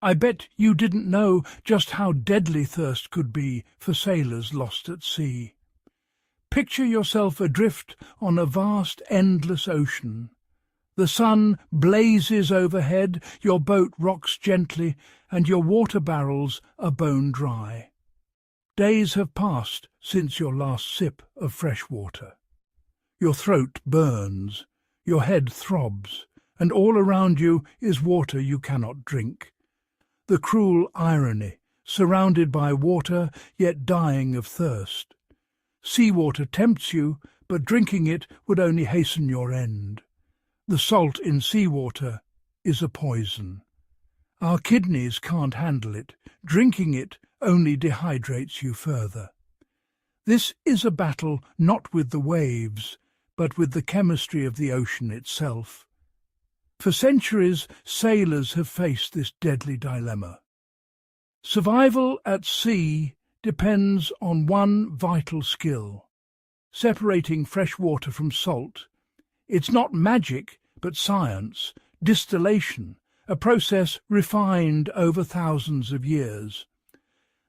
I bet you didn't know just how deadly thirst could be for sailors lost at sea. Picture yourself adrift on a vast, endless ocean. The sun blazes overhead, your boat rocks gently, and your water barrels are bone dry. Days have passed since your last sip of fresh water. Your throat burns, your head throbs, and all around you is water you cannot drink. The cruel irony, surrounded by water, yet dying of thirst. Seawater tempts you, but drinking it would only hasten your end. The salt in seawater is a poison. Our kidneys can't handle it. Drinking it only dehydrates you further. This is a battle not with the waves, but with the chemistry of the ocean itself. For centuries, sailors have faced this deadly dilemma. Survival at sea depends on one vital skill: separating fresh water from salt. It's not magic, but science, distillation, a process refined over thousands of years.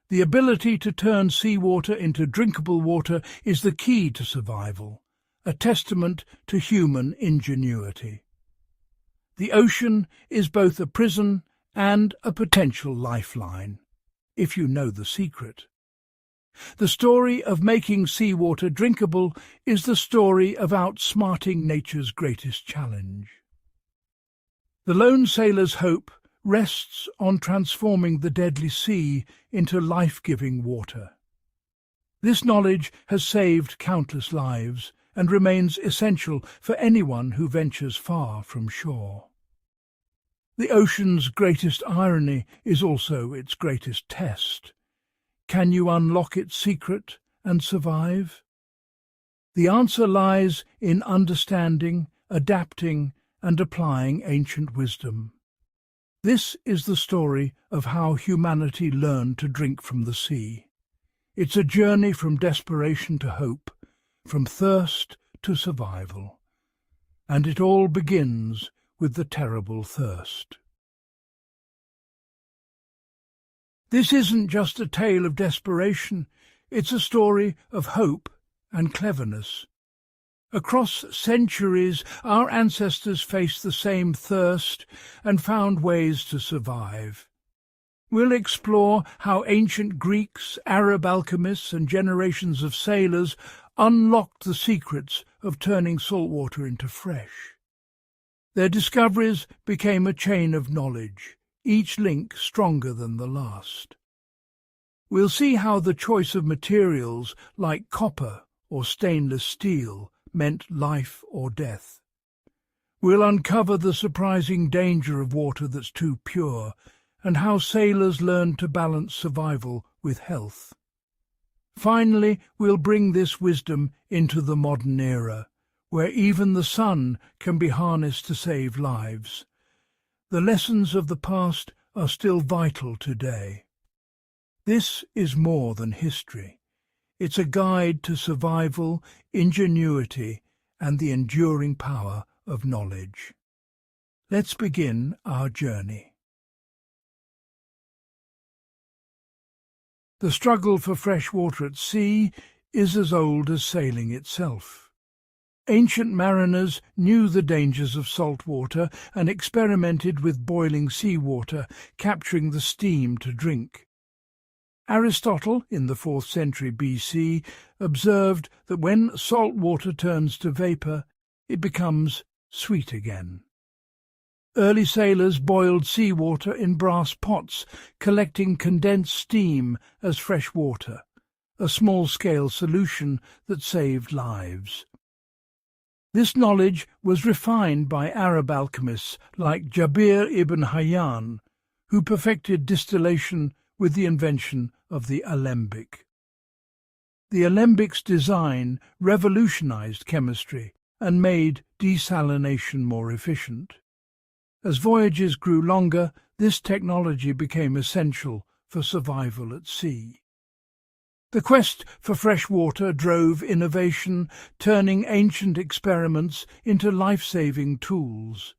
The ability to turn seawater into drinkable water is the key to survival, a testament to human ingenuity. The ocean is both a prison and a potential lifeline, if you know the secret. The story of making seawater drinkable is the story of outsmarting nature's greatest challenge. The lone sailor's hope rests on transforming the deadly sea into life-giving water. This knowledge has saved countless lives and remains essential for anyone who ventures far from shore. The ocean's greatest irony is also its greatest test. Can you unlock its secret and survive? The answer lies in understanding, adapting, and applying ancient wisdom. This is the story of how humanity learned to drink from the sea. It's a journey from desperation to hope, from thirst to survival. And it all begins with the terrible thirst. This isn't just a tale of desperation, it's a story of hope and cleverness. Across centuries, our ancestors faced the same thirst and found ways to survive. We'll explore how ancient Greeks, Arab alchemists, and generations of sailors unlocked the secrets of turning salt water into fresh. Their discoveries became a chain of knowledge, each link stronger than the last. We'll see how the choice of materials like copper or stainless steel meant life or death. We'll uncover the surprising danger of water that's too pure and how sailors learned to balance survival with health. Finally, we'll bring this wisdom into the modern era, where even the sun can be harnessed to save lives. The lessons of the past are still vital today. This is more than history. It's a guide to survival, ingenuity, and the enduring power of knowledge. Let's begin our journey. The struggle for fresh water at sea is as old as sailing itself. Ancient mariners knew the dangers of salt water and experimented with boiling seawater, capturing the steam to drink. Aristotle, in the 4th century BC, observed that when salt water turns to vapour, it becomes sweet again. Early sailors boiled seawater in brass pots, collecting condensed steam as fresh water, a small-scale solution that saved lives. This knowledge was refined by Arab alchemists like Jabir ibn Hayyan, who perfected distillation with the invention of the alembic. The alembic's design revolutionized chemistry and made desalination more efficient. As voyages grew longer, this technology became essential for survival at sea. The quest for fresh water drove innovation, turning ancient experiments into life-saving tools.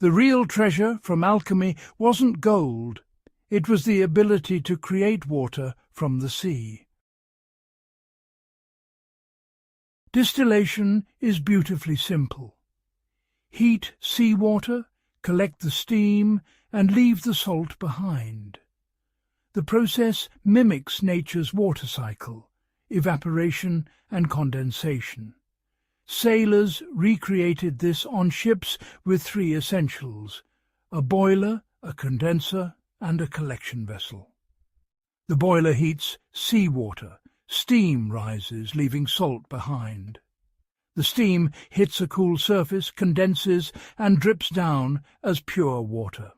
The real treasure from alchemy wasn't gold, it was the ability to create water from the sea. Distillation is beautifully simple. Heat seawater, collect the steam, and leave the salt behind. The process mimics nature's water cycle, evaporation and condensation. Sailors recreated this on ships with three essentials: a boiler, a condenser, and a collection vessel. The boiler heats seawater. Steam rises, leaving salt behind. The steam hits a cool surface, condenses, and drips down as pure water.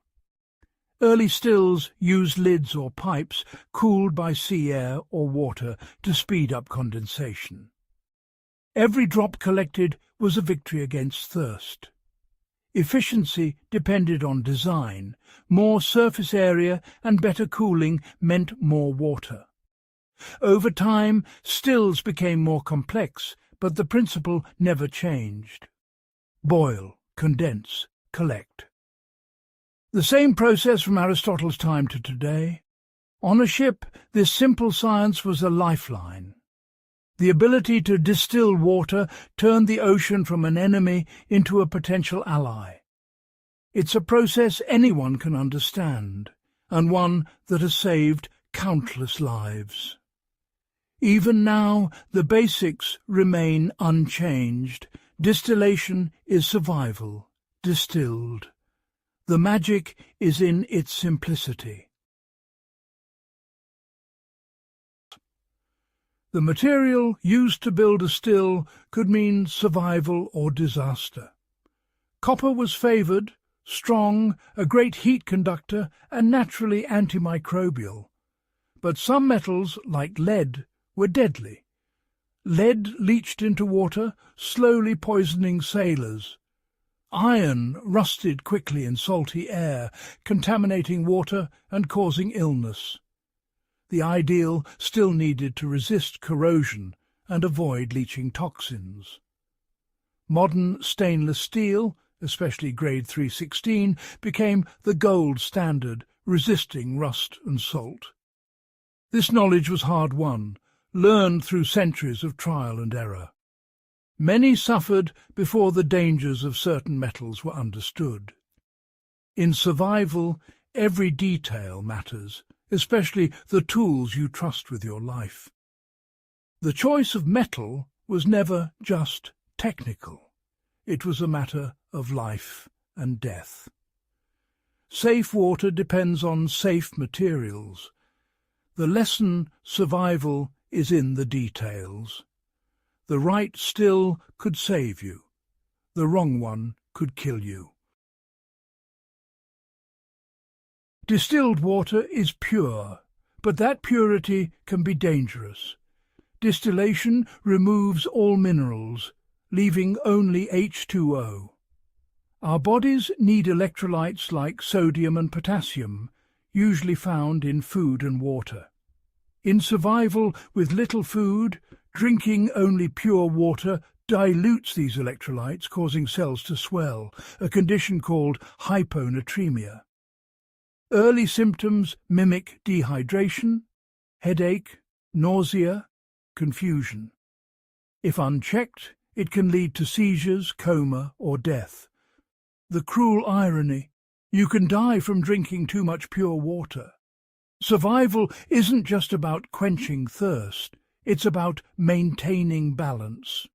Early stills used lids or pipes cooled by sea air or water to speed up condensation. Every drop collected was a victory against thirst. Efficiency depended on design. More surface area and better cooling meant more water. Over time, stills became more complex, but the principle never changed. Boil, condense, collect. The same process from Aristotle's time to today. On a ship, this simple science was a lifeline. The ability to distill water turned the ocean from an enemy into a potential ally. It's a process anyone can understand, and one that has saved countless lives. Even now, the basics remain unchanged. Distillation is survival, distilled. The magic is in its simplicity. The material used to build a still could mean survival or disaster. Copper was favoured, strong, a great heat conductor, and naturally antimicrobial. But some metals, like lead, were deadly. Lead leached into water, slowly poisoning sailors. Iron rusted quickly in salty air, contaminating water and causing illness. The ideal still needed to resist corrosion and avoid leaching toxins. Modern stainless steel, especially grade 316, became the gold standard, resisting rust and salt. This knowledge was hard-won, learned through centuries of trial and error. Many suffered before the dangers of certain metals were understood. In survival, every detail matters, especially the tools you trust with your life. The choice of metal was never just technical. It was a matter of life and death. Safe water depends on safe materials. The lesson, survival, is in the details. The right still could save you. The wrong one could kill you. Distilled water is pure, but that purity can be dangerous. Distillation removes all minerals, leaving only H2O. Our bodies need electrolytes like sodium and potassium, usually found in food and water. In survival with little food, drinking only pure water dilutes these electrolytes, causing cells to swell, a condition called hyponatremia. Early symptoms mimic dehydration, headache, nausea, confusion. If unchecked, it can lead to seizures, coma, or death. The cruel irony: you can die from drinking too much pure water. Survival isn't just about quenching thirst, it's about maintaining balance.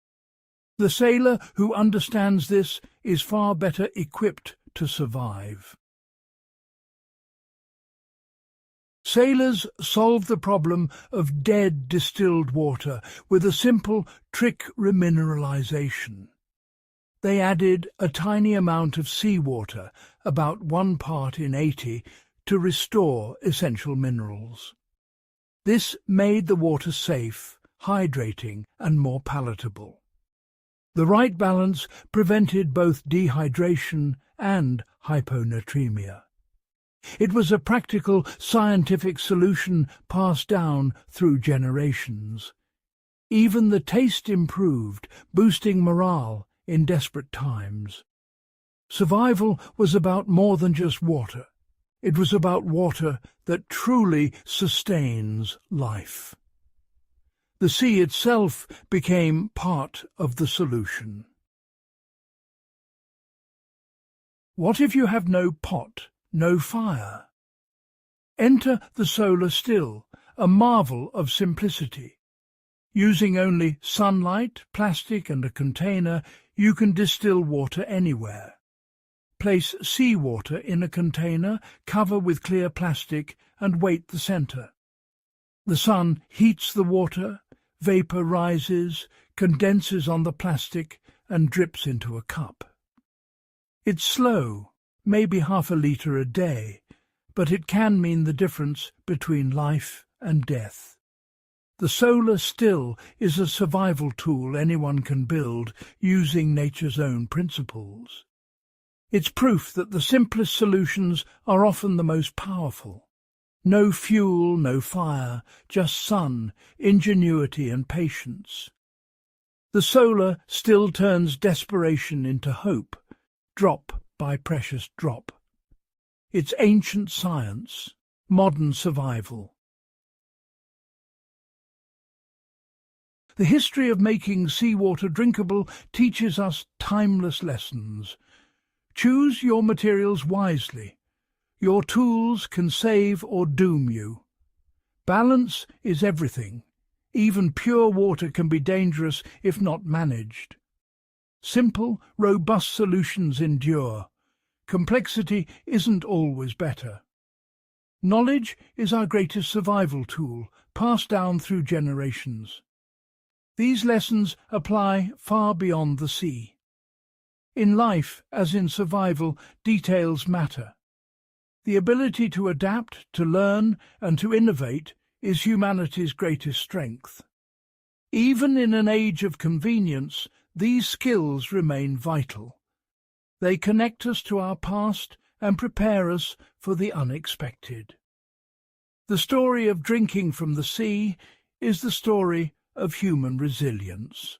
The sailor who understands this is far better equipped to survive. Sailors solved the problem of dead distilled water with a simple trick remineralization. They added a tiny amount of seawater, about 1 part in 80, to restore essential minerals. This made the water safe, hydrating, and more palatable. The right balance prevented both dehydration and hyponatremia. It was a practical, scientific solution passed down through generations. Even the taste improved, boosting morale in desperate times. Survival was about more than just water. It was about water that truly sustains life. The sea itself became part of the solution. What if you have no pot, no fire? Enter the solar still, a marvel of simplicity. Using only sunlight, plastic and a container, you can distill water anywhere. Place seawater in a container, cover with clear plastic and weight the center. The sun heats the water, vapor rises, condenses on the plastic and drips into a cup. It's slow, maybe half a litre a day, but it can mean the difference between life and death. The solar still is a survival tool anyone can build using nature's own principles. It's proof that the simplest solutions are often the most powerful. No fuel, no fire, just sun, ingenuity and patience. The solar still turns desperation into hope, drop by precious drop. It's ancient science, modern survival. The history of making seawater drinkable teaches us timeless lessons. Choose your materials wisely. Your tools can save or doom you. Balance is everything. Even pure water can be dangerous if not managed. Simple, robust solutions endure. Complexity isn't always better. Knowledge is our greatest survival tool, passed down through generations. These lessons apply far beyond the sea. In life, as in survival, details matter. The ability to adapt, to learn, and to innovate is humanity's greatest strength. Even in an age of convenience, these skills remain vital. They connect us to our past and prepare us for the unexpected. The story of drinking from the sea is the story of human resilience.